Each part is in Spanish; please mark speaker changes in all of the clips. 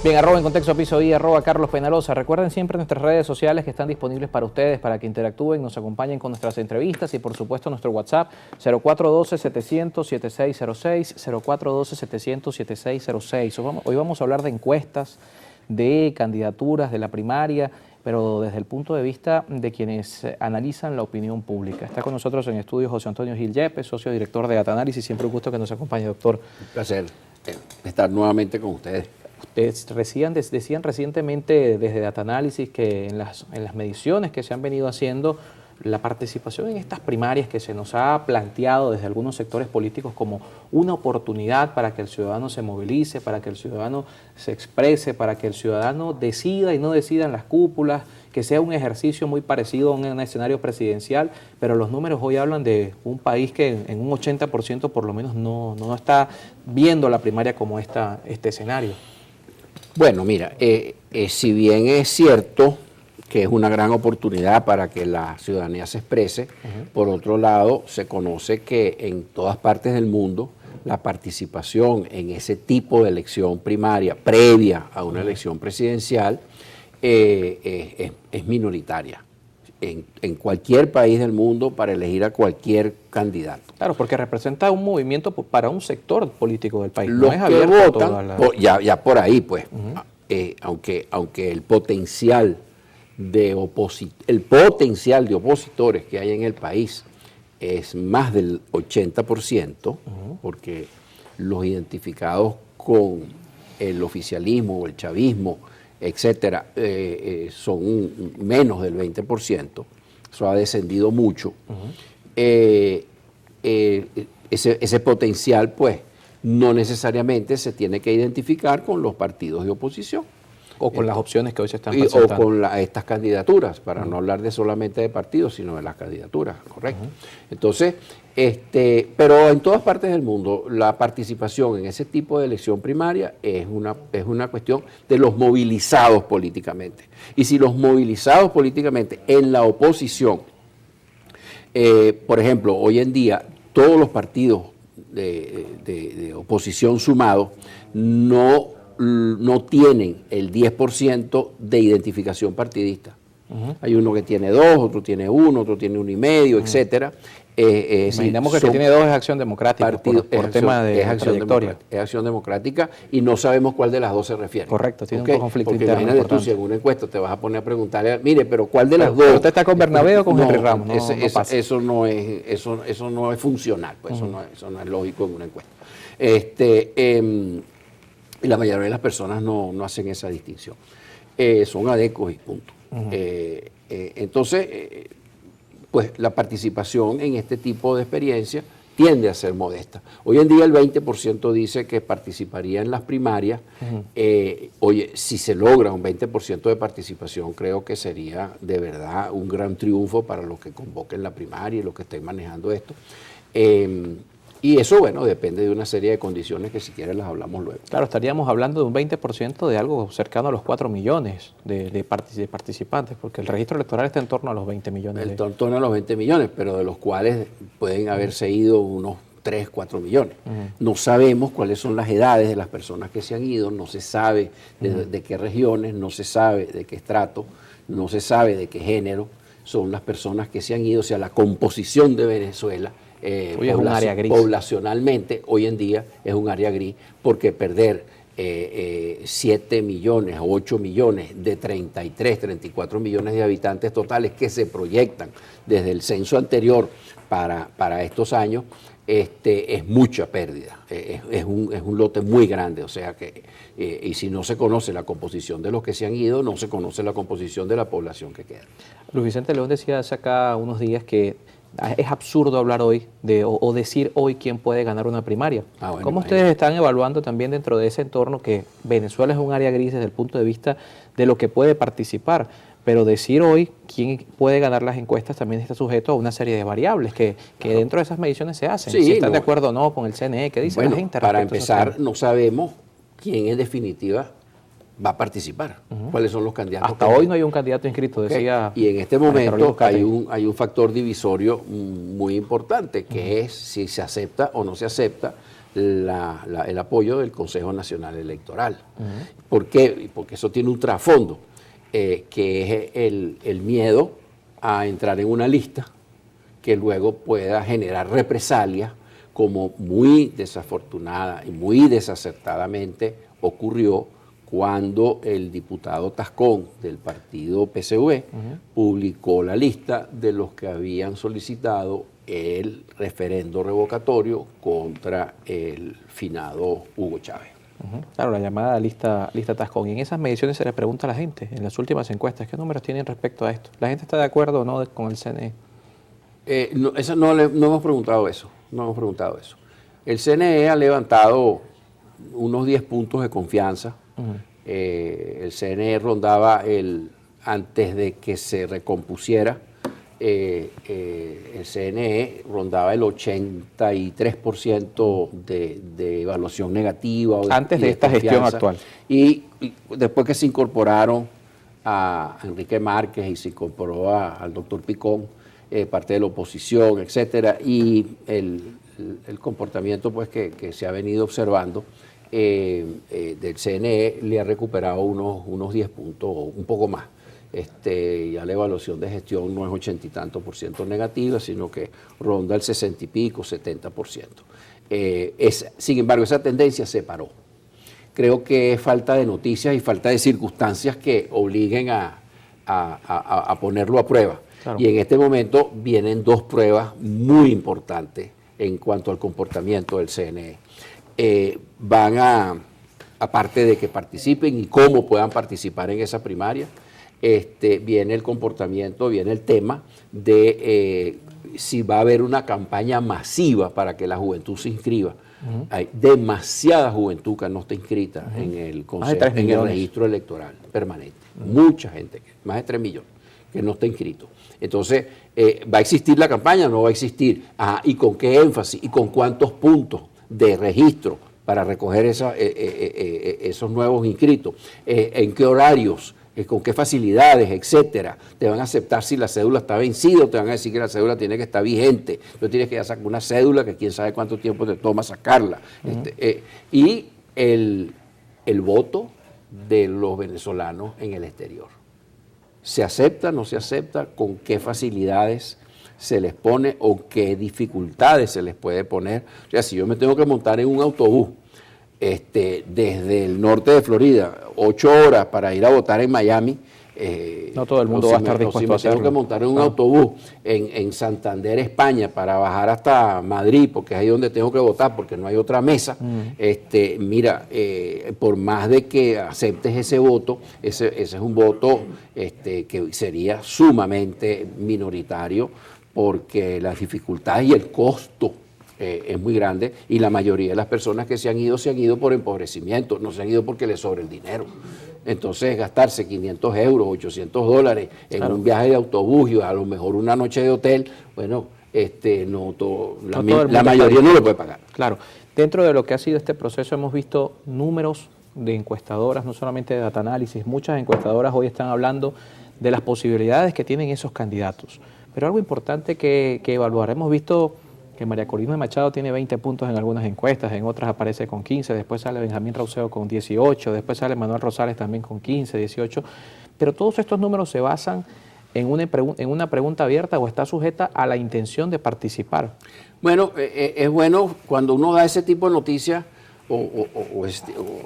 Speaker 1: Bien, en contexto piso y @Carlos Peñalosa. Recuerden siempre nuestras redes sociales que están disponibles para ustedes, para que interactúen, nos acompañen con nuestras entrevistas y por supuesto nuestro WhatsApp 0412-700-7606, 0412-700-7606. Hoy vamos a hablar de encuestas, de candidaturas, de la primaria, pero desde el punto de vista de quienes analizan la opinión pública. Está con nosotros en estudio José Antonio Gil Yepes, socio director de Data-Análisis. Siempre un gusto que nos acompañe, doctor.
Speaker 2: Un placer estar nuevamente con ustedes.
Speaker 1: Ustedes decían recientemente desde Data-Análisis que en las mediciones que se han venido haciendo, la participación en estas primarias que se nos ha planteado desde algunos sectores políticos como una oportunidad para que el ciudadano se movilice, para que el ciudadano se exprese, para que el ciudadano decida y no decida en las cúpulas, que sea un ejercicio muy parecido a un escenario presidencial, pero los números hoy hablan de un país que en un 80% por lo menos no está viendo la primaria como este escenario.
Speaker 2: Bueno, mira, si bien es cierto que es una gran oportunidad para que la ciudadanía se exprese, por otro lado, se conoce que en todas partes del mundo la participación en ese tipo de elección primaria previa a una elección presidencial es minoritaria. En cualquier país del mundo para elegir a cualquier candidato.
Speaker 1: Claro, porque representa un movimiento para un sector político del país.
Speaker 2: Los
Speaker 1: no es
Speaker 2: que
Speaker 1: abierto
Speaker 2: votan, ya por ahí, pues, aunque el potencial de opositores que hay en el país es más del 80%, porque los identificados con el oficialismo o el chavismo, etcétera, son menos del 20%, eso ha descendido mucho. Ese potencial, pues, no necesariamente se tiene que identificar con los partidos de oposición.
Speaker 1: O con las opciones que hoy se están presentando.
Speaker 2: O con estas candidaturas, para no hablar solamente de partidos, sino de las candidaturas, ¿correcto? Entonces, pero en todas partes del mundo la participación en ese tipo de elección primaria es una cuestión de los movilizados políticamente. Y si los movilizados políticamente en la oposición, por ejemplo, hoy en día todos los partidos de oposición sumados no tienen el 10% de identificación partidista. Hay uno que tiene 2, otro tiene 1, otro tiene 1,5, etcétera.
Speaker 1: Imaginemos que el que tiene 2 es Acción Democrática, por tema de trayectoria.
Speaker 2: Es Acción Democrática y no sabemos cuál de las dos se refiere.
Speaker 1: Correcto, tiene un conflicto
Speaker 2: porque
Speaker 1: interno.
Speaker 2: Imagínate tú, si en una encuesta te vas a ponerle a preguntarle, mire, pero ¿cuál de las dos?
Speaker 1: ¿Usted está con Bernabé o con Henry Ramos?
Speaker 2: Eso no es funcional, pues eso no es lógico en una encuesta. Y la mayoría de las personas no hacen esa distinción. Son adecos y punto. Entonces, pues la participación en este tipo de experiencia tiende a ser modesta. Hoy en día el 20% dice que participaría en las primarias. Oye, si se logra un 20% de participación, creo que sería de verdad un gran triunfo para los que convoquen la primaria y los que estén manejando esto. Y eso, bueno, depende de una serie de condiciones que si quieres las hablamos luego.
Speaker 1: Claro, estaríamos hablando de un 20% de algo cercano a los 4 millones de participantes, porque el registro electoral está en torno a los 20 millones.
Speaker 2: En torno a los 20 millones, pero de los cuales pueden haberse ido unos 3, 4 millones. No sabemos cuáles son las edades de las personas que se han ido, no se sabe de qué regiones, no se sabe de qué estrato, no se sabe de qué género son las personas que se han ido, o sea, la composición de Venezuela.
Speaker 1: Hoy es un área gris.
Speaker 2: Poblacionalmente, hoy en día es un área gris, porque perder 7 millones o 8 millones de 33, 34 millones de habitantes totales que se proyectan desde el censo anterior para estos años, es mucha pérdida, es un lote muy grande, o sea que, y si no se conoce la composición de los que se han ido, no se conoce la composición de la población que queda.
Speaker 1: Luis Vicente León decía hace acá unos días que es absurdo hablar hoy o decir hoy quién puede ganar una primaria.
Speaker 2: Bueno,
Speaker 1: ¿Cómo ustedes están evaluando también dentro de ese entorno que Venezuela es un área gris desde el punto de vista de lo que puede participar? Pero decir hoy quién puede ganar las encuestas también está sujeto a una serie de variables que dentro de esas mediciones se hacen.
Speaker 2: Sí,
Speaker 1: si están de acuerdo o no con el CNE, ¿qué dice la gente?
Speaker 2: Para empezar, no sabemos quién en definitiva va a participar. ¿Cuáles son los candidatos?
Speaker 1: Hasta hoy no hay un candidato inscrito, decía.
Speaker 2: Y en este momento hay un factor divisorio muy importante, que es si se acepta o no se acepta el apoyo del Consejo Nacional Electoral. ¿Por qué? Porque eso tiene un trasfondo, que es el miedo a entrar en una lista que luego pueda generar represalias, como muy desafortunada y muy desacertadamente ocurrió cuando el diputado Tascón del partido PSV publicó la lista de los que habían solicitado el referendo revocatorio contra el finado Hugo Chávez.
Speaker 1: Claro, la llamada lista Tascón. Y en esas mediciones se le pregunta a la gente, en las últimas encuestas, ¿qué números tienen respecto a esto? ¿La gente está de acuerdo o no con el CNE?
Speaker 2: No hemos preguntado eso, no hemos preguntado eso. El CNE ha levantado unos 10 puntos de confianza. El CNE rondaba antes de que se recompusiera, el CNE rondaba el 83% de evaluación negativa.
Speaker 1: Antes de esta gestión actual.
Speaker 2: Y después que se incorporaron a Enrique Márquez y se incorporó al doctor Picón, parte de la oposición, etcétera, y el comportamiento pues que se ha venido observando del CNE le ha recuperado unos 10 puntos o un poco más. Ya la evaluación de gestión no es 80 y tanto por ciento negativa, sino que ronda el 60 y pico, 70%. Sin embargo, esa tendencia se paró. Creo que es falta de noticias y falta de circunstancias que obliguen a ponerlo a prueba. Claro. Y en este momento vienen dos pruebas muy importantes en cuanto al comportamiento del CNE. Aparte de que participen y cómo puedan participar en esa primaria, viene el comportamiento, viene el tema de si va a haber una campaña masiva para que la juventud se inscriba. Hay demasiada juventud que no está inscrita en el consejo, en el registro electoral permanente. Mucha gente, más de 3 millones, que no está inscrito. Entonces, ¿va a existir la campaña? No va a existir. ¿Y con qué énfasis? ¿Y con cuántos puntos de registro para recoger esos nuevos inscritos? ¿En qué horarios? ¿Con qué facilidades? Etcétera. Te van a aceptar si la cédula está vencida o te van a decir que la cédula tiene que estar vigente. Tú tienes que ya sacar una cédula que quién sabe cuánto tiempo te toma sacarla. Y el voto de los venezolanos en el exterior. ¿Se acepta, no se acepta? ¿Con qué facilidades se les pone o qué dificultades se les puede poner? O sea, si yo me tengo que montar en un autobús desde el norte de Florida, 8 horas para ir a votar en Miami,
Speaker 1: no todo el mundo va a estar dispuesto a hacerlo.
Speaker 2: Si me tengo que montar en un autobús en Santander, España, para bajar hasta Madrid, porque es ahí donde tengo que votar, porque no hay otra mesa, mira, por más de que aceptes ese voto, ese es un voto que sería sumamente minoritario, porque las dificultades y el costo es muy grande, y la mayoría de las personas que se han ido por empobrecimiento, no se han ido porque les sobra el dinero. Entonces, gastarse 500 euros, 800 dólares en un viaje de autobús y a lo mejor una noche de hotel, bueno, la mayoría no lo puede pagar.
Speaker 1: Claro. Dentro de lo que ha sido este proceso hemos visto números de encuestadoras, no solamente de Data Analysis, muchas encuestadoras hoy están hablando de las posibilidades que tienen esos candidatos. Pero algo importante que evaluar, hemos visto que María Corina Machado tiene 20 puntos en algunas encuestas, en otras aparece con 15, después sale Benjamín Rauseo con 18, después sale Manuel Rosales también con 15, 18, pero todos estos números se basan en una pregunta abierta o está sujeta a la intención de participar.
Speaker 2: Bueno, es bueno cuando uno da ese tipo de noticias o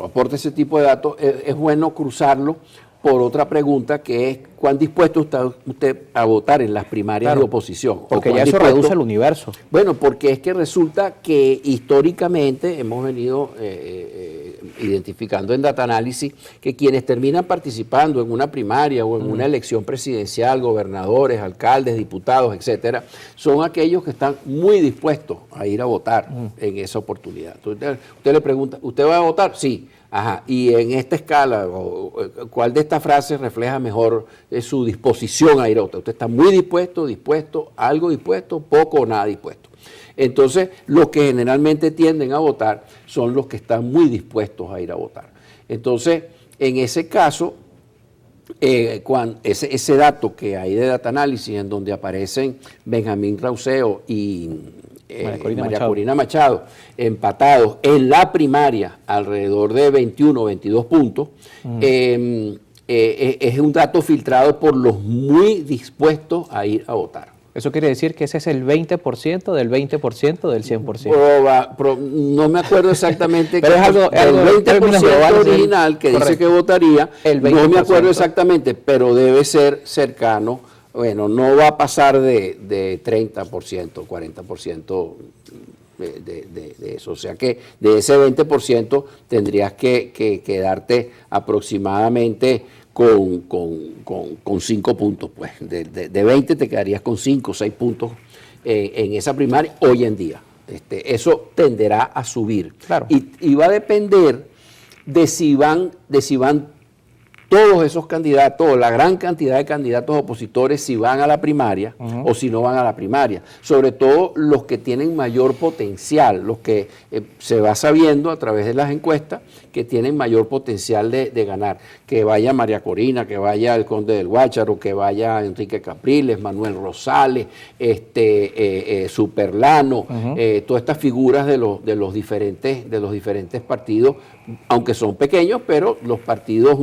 Speaker 2: aporta ese tipo de datos, es bueno cruzarlo por otra pregunta, que es ¿cuán dispuesto está usted a votar en las primarias de oposición?
Speaker 1: Porque ya eso reduce el universo.
Speaker 2: Bueno, porque es que resulta que históricamente hemos venido identificando en Data Analysis que quienes terminan participando en una primaria o en una elección presidencial, gobernadores, alcaldes, diputados, etcétera, son aquellos que están muy dispuestos a ir a votar en esa oportunidad. Entonces, usted le pregunta, ¿usted va a votar? Sí. Ajá, y en esta escala, ¿cuál de estas frases refleja mejor su disposición a ir a votar? ¿Usted está muy dispuesto, algo dispuesto, poco o nada dispuesto? Entonces, los que generalmente tienden a votar son los que están muy dispuestos a ir a votar. Entonces, en ese caso, ese dato que hay de Data Analysis, en donde aparecen Benjamín Rauseo y
Speaker 1: María
Speaker 2: Corina Machado, empatados en la primaria alrededor de 21 o 22 puntos, es un dato filtrado por los muy dispuestos a ir a votar.
Speaker 1: Eso quiere decir que ese es el 20% del 20% del 100%.
Speaker 2: No me acuerdo exactamente.
Speaker 1: Pero es algo,
Speaker 2: el 20% original que dice que votaría, no me acuerdo exactamente, pero debe ser cercano. Bueno, no va a pasar de 30%, 40% de eso. O sea que de ese 20% tendrías que quedarte aproximadamente con 5 puntos. Pues de 20 te quedarías con 5 o 6 puntos en esa primaria hoy en día. Eso tenderá a subir.
Speaker 1: Claro.
Speaker 2: Y va a depender de si van todos esos candidatos, la gran cantidad de candidatos opositores, si van a la primaria o si no van a la primaria. Sobre todo los que tienen mayor potencial, los que se va sabiendo a través de las encuestas que tienen mayor potencial de ganar. Que vaya María Corina, que vaya el Conde del Guácharo, que vaya Enrique Capriles, Manuel Rosales, Superlano, todas estas figuras de los diferentes partidos, aunque son pequeños, pero los partidos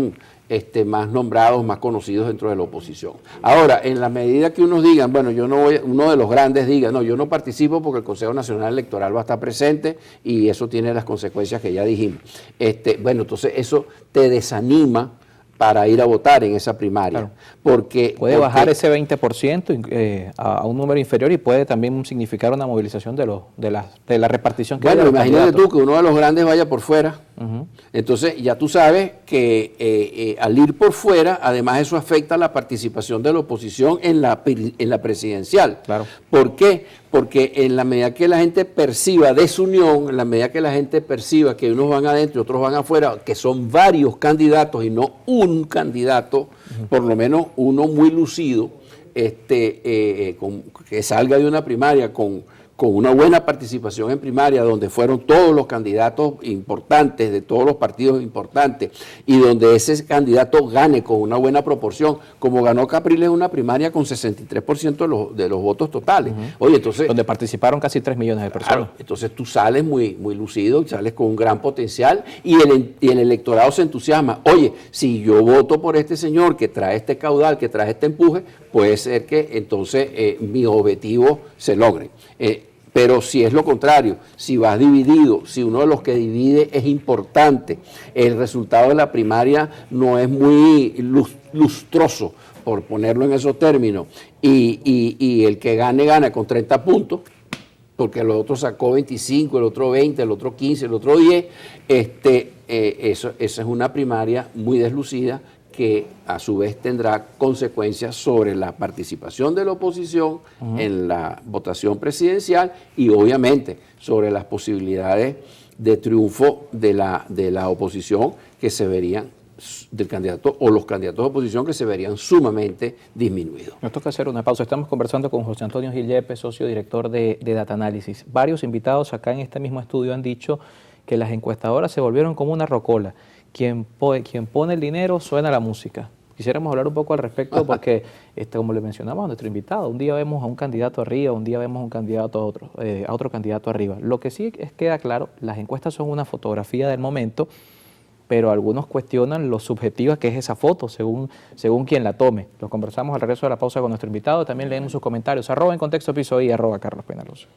Speaker 2: más nombrados, más conocidos dentro de la oposición. Ahora, en la medida que unos digan, bueno, yo no voy, uno de los grandes diga, no, yo no participo porque el Consejo Nacional Electoral va a estar presente y eso tiene las consecuencias que ya dijimos. Bueno, entonces eso te desanima para ir a votar en esa primaria.
Speaker 1: Claro.
Speaker 2: Porque
Speaker 1: bajar ese 20% a un número inferior y puede también significar una movilización de la repartición que hay.
Speaker 2: Bueno, imagínate tú que uno de los grandes vaya por fuera. Entonces ya tú sabes que al ir por fuera, además eso afecta la participación de la oposición en la presidencial.
Speaker 1: Claro.
Speaker 2: ¿Por qué? Porque en la medida que la gente perciba desunión, en la medida que la gente perciba que unos van adentro y otros van afuera, que son varios candidatos y no un candidato, por lo menos uno muy lucido, que salga de una primaria con una buena participación en primaria, donde fueron todos los candidatos importantes, de todos los partidos importantes, y donde ese candidato gane con una buena proporción, como ganó Capriles en una primaria con 63% de los votos totales. Oye, entonces,
Speaker 1: donde participaron casi 3 millones de personas.
Speaker 2: Claro, entonces tú sales muy lucido, sales con un gran potencial, y el electorado se entusiasma. Oye, si yo voto por este señor que trae este caudal, que trae este empuje, puede ser que entonces mis objetivos se logren. Pero si es lo contrario, si vas dividido, si uno de los que divide es importante, el resultado de la primaria no es muy lustroso, por ponerlo en esos términos, y el que gana con 30 puntos, porque el otro sacó 25, el otro 20, el otro 15, el otro 10, esa es una primaria muy deslucida, que a su vez tendrá consecuencias sobre la participación de la oposición en la votación presidencial y obviamente sobre las posibilidades de triunfo de la oposición que se verían, del candidato o los candidatos de oposición que se verían sumamente disminuidos.
Speaker 1: Nos toca hacer una pausa. Estamos conversando con José Antonio Gil Yepes, socio director de Data Analysis. Varios invitados acá en este mismo estudio han dicho que las encuestadoras se volvieron como una rocola. Quien pone el dinero, suena la música. Quisiéramos hablar un poco al respecto porque, como le mencionamos a nuestro invitado, un día vemos a un candidato arriba, un día vemos a un candidato a otro candidato arriba. Lo que sí queda claro, las encuestas son una fotografía del momento, pero algunos cuestionan lo subjetiva que es esa foto, según quien la tome. Lo conversamos al regreso de la pausa con nuestro invitado, también leemos sus comentarios, @EnContextoPiso y @CarlosPeñalosa.